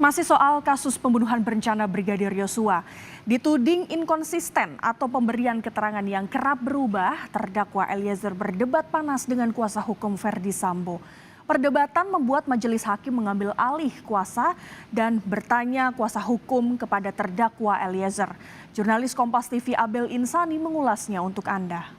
Masih soal kasus pembunuhan berencana Brigadir Yosua, dituding inkonsisten atau pemberian keterangan yang kerap berubah, terdakwa Eliezer berdebat panas dengan kuasa hukum Ferdy Sambo. Perdebatan membuat majelis hakim mengambil alih kuasa dan bertanya kuasa hukum kepada terdakwa Eliezer. Jurnalis Kompas TV Abel Insani mengulasnya untuk Anda.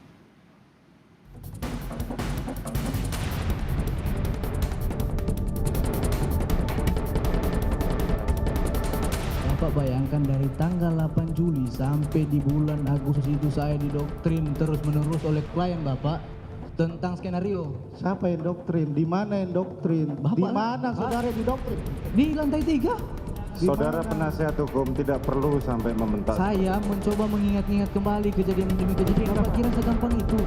Bapak bayangkan dari tanggal 8 Juli sampai di bulan Agustus itu saya didoktrin terus-menerus oleh klien Bapak tentang skenario. Siapa yang doktrin? Di mana yang doktrin? Di mana saudara didoktrin? Di lantai 3. Saudara penasihat hukum tidak perlu sampai membentak. Saya mencoba mengingat-ingat kembali kejadian demi kejadian. Bapak kira segampang itu?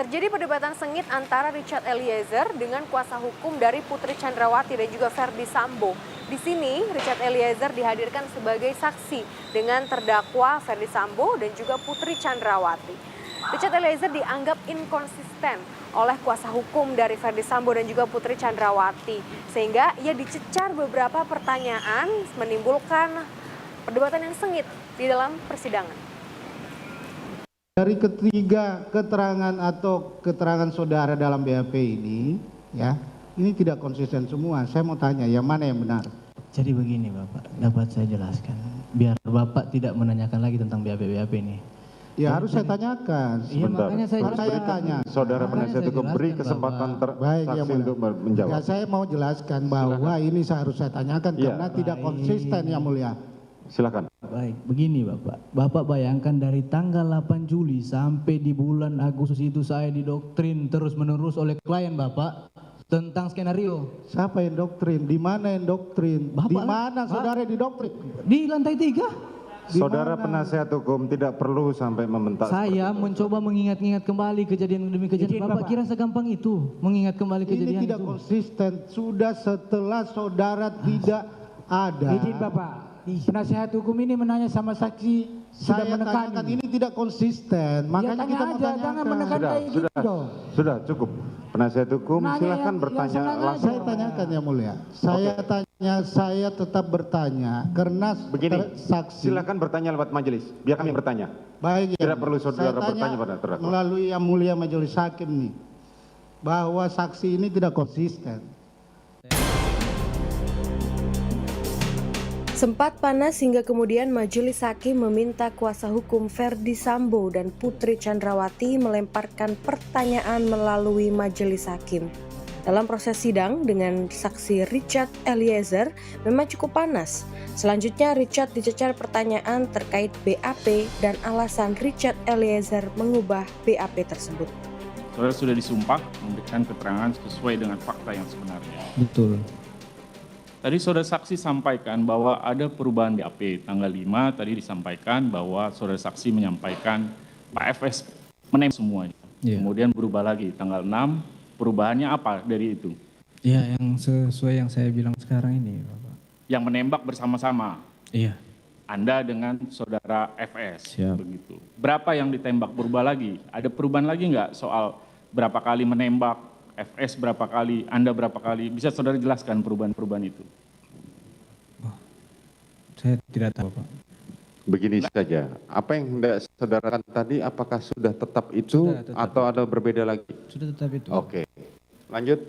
Terjadi perdebatan sengit antara Richard Eliezer dengan kuasa hukum dari Putri Chandrawati dan juga Ferdy Sambo. Di sini Richard Eliezer dihadirkan sebagai saksi dengan terdakwa Ferdy Sambo dan juga Putri Chandrawati. Richard Eliezer dianggap inkonsisten oleh kuasa hukum dari Ferdy Sambo dan juga Putri Chandrawati, sehingga ia dicecar beberapa pertanyaan menimbulkan perdebatan yang sengit di dalam persidangan. Dari ketiga keterangan atau keterangan saudara dalam BAP ini, ya, ini tidak konsisten semua. Saya mau tanya, yang mana yang benar? Jadi begini Bapak, dapat saya jelaskan. Biar Bapak tidak menanyakan lagi tentang BAP ini. Ya harus saya tanyakan. Iya, makanya saya Harus saya tanya. Saudara penasihat hukum beri kesempatan Baik, yang saksi mulia. untuk menjawab. Ya, saya mau jelaskan bahwa ini harus saya tanyakan Ya. karena tidak konsisten, yang mulia. Silakan. Baik, begini Bapak. Bapak bayangkan dari tanggal 8 Juli sampai di bulan Agustus itu saya didoktrin terus-menerus oleh klien Bapak tentang skenario. Siapa yang doktrin? Di mana yang doktrin? Bapak Di mana saudara didoktrin? Di lantai 3. Saudara penasihat hukum tidak perlu sampai membentak. Saya mencoba mengingat-ingat kembali kejadian demi kejadian. Bapak kira segampang itu mengingat kembali kejadian Ini tidak itu? konsisten. Sudah setelah saudara tidak ada. Izin Bapak, penasihat hukum ini menanya sama saksi sudah Saya menekan tanyakan ini tidak konsisten. Makanya tanya kita mau aja, tanyakan. jangan menekan kayak gitu dong. Sudah cukup. Penasihat hukum Nanya silakan yang bertanya sengaja. langsung. Saya tanyakan yang mulia. Saya tetap bertanya karena Begini, saksi. silakan bertanya lewat majelis. Biar kami bertanya. Baik, Tidak yang perlu mulia. saudara Saya tanya bertanya pada terdakwa. melalui yang mulia majelis hakim nih, bahwa saksi ini tidak konsisten. Sempat panas hingga kemudian majelis hakim meminta kuasa hukum Ferdy Sambo dan Putri Chandrawati melemparkan pertanyaan melalui majelis hakim. Dalam proses sidang dengan saksi Richard Eliezer memang cukup panas. Selanjutnya Richard dicecar pertanyaan terkait BAP dan alasan Richard Eliezer mengubah BAP tersebut. Saudara sudah disumpah memberikan keterangan sesuai dengan fakta yang sebenarnya. Betul. Tadi saudara saksi sampaikan bahwa ada perubahan BAP. Tanggal 5 tadi disampaikan bahwa saudara saksi menyampaikan Pak FS menembak semuanya. Iya. Kemudian berubah lagi tanggal 6, perubahannya apa dari itu? Iya, yang sesuai yang saya bilang sekarang ini Bapak. Yang menembak bersama-sama. Iya. Anda dengan saudara FS. Siap. Begitu. Berapa yang ditembak berubah lagi? Ada perubahan lagi nggak soal berapa kali menembak? FS berapa kali, Anda berapa kali, bisa saudara jelaskan perubahan-perubahan itu? Saya tidak tahu Pak. Begini saja, apa yang hendak saudara katakan tadi, apakah sudah tetap itu Sudah tetap. atau ada berbeda lagi? Sudah tetap itu. Oke, lanjut.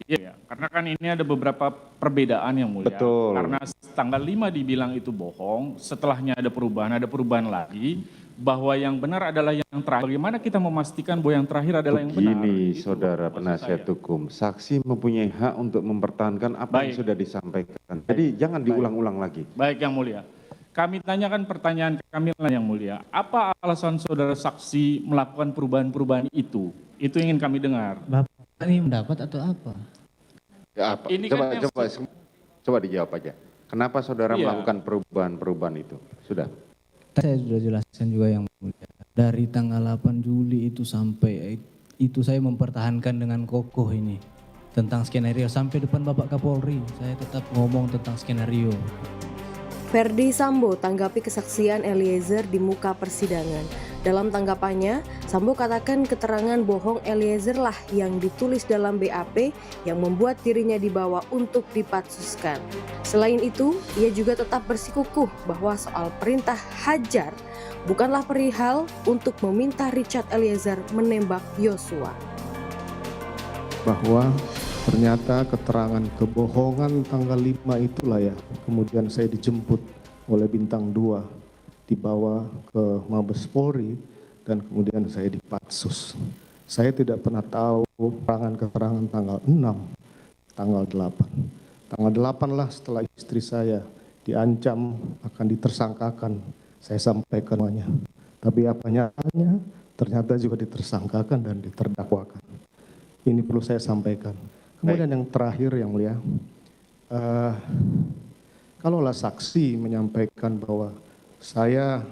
Iya, karena kan ini ada beberapa perbedaan yang mulia. Betul. Karena tanggal 5 dibilang itu bohong, setelahnya ada perubahan lagi, bahwa yang benar adalah yang terakhir. Bagaimana kita memastikan bahwa yang terakhir adalah yang benar? Begini Itu saudara maksud penasihat saya. hukum, saksi mempunyai hak untuk mempertahankan apa yang Baik. sudah disampaikan. Jadi jangan diulang-ulang lagi. Baik yang mulia. Kami tanyakan pertanyaan kami yang mulia. Apa alasan saudara saksi melakukan perubahan-perubahan itu? Itu ingin kami dengar. Bapak ini mendapat atau apa? Ya, apa? Ini kan Coba dijawab aja. Kenapa saudara Iya. melakukan perubahan-perubahan itu? Sudah. Saya sudah jelaskan juga yang mulia. Dari tanggal 8 Juli itu sampai itu saya mempertahankan dengan kokoh ini tentang skenario sampai depan Bapak Kapolri. Saya tetap ngomong tentang skenario. Ferdy Sambo tanggapi kesaksian Eliezer di muka persidangan. Dalam tanggapannya, Sambo katakan keterangan bohong Eliezer lah yang ditulis dalam BAP yang membuat dirinya dibawa untuk dipatsuskan. Selain itu, ia juga tetap bersikukuh bahwa soal perintah hajar bukanlah perihal untuk meminta Richard Eliezer menembak Yosua. Bahwa ternyata keterangan kebohongan tanggal 5 itulah ya, kemudian saya dijemput oleh Bintang 2, dibawa ke Mabes Polri, dan kemudian saya dipatsus. Saya tidak pernah tahu keterangan tanggal 6, tanggal 8. Tanggal 8 lah setelah istri saya diancam akan ditersangkakan, saya sampaikan semuanya. Tapi apa nyatanya, ternyata juga ditersangkakan dan diterdakwakan. Ini perlu saya sampaikan. Kemudian yang terakhir yang mulia, kalaulah saksi menyampaikan bahwa saya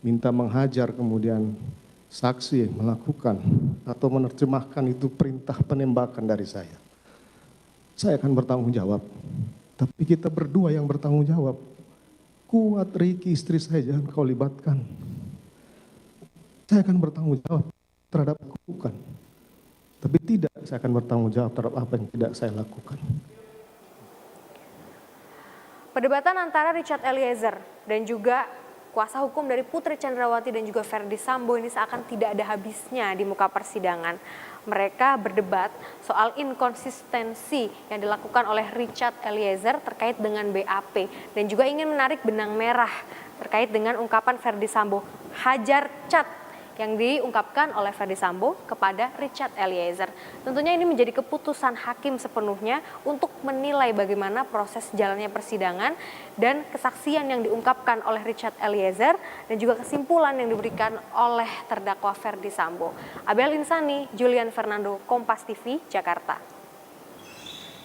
minta menghajar kemudian saksi melakukan atau menerjemahkan itu perintah penembakan dari saya akan bertanggung jawab. Tapi kita berdua yang bertanggung jawab. Kuat, Riki, istri saya jangan kau libatkan. Saya akan bertanggung jawab terhadap lakukan. Tapi tidak, saya akan bertanggung jawab terhadap apa yang tidak saya lakukan. Perdebatan antara Richard Eliezer dan juga kuasa hukum dari Putri Chandrawati dan juga Ferdy Sambo ini seakan tidak ada habisnya di muka persidangan. Mereka berdebat soal inkonsistensi yang dilakukan oleh Richard Eliezer terkait dengan BAP dan juga ingin menarik benang merah terkait dengan ungkapan Ferdy Sambo hajar cat yang diungkapkan oleh Ferdy Sambo kepada Richard Eliezer. Tentunya ini menjadi keputusan hakim sepenuhnya untuk menilai bagaimana proses jalannya persidangan dan kesaksian yang diungkapkan oleh Richard Eliezer dan juga kesimpulan yang diberikan oleh terdakwa Ferdy Sambo. Abel Insani, Julian Fernando, Kompas TV, Jakarta.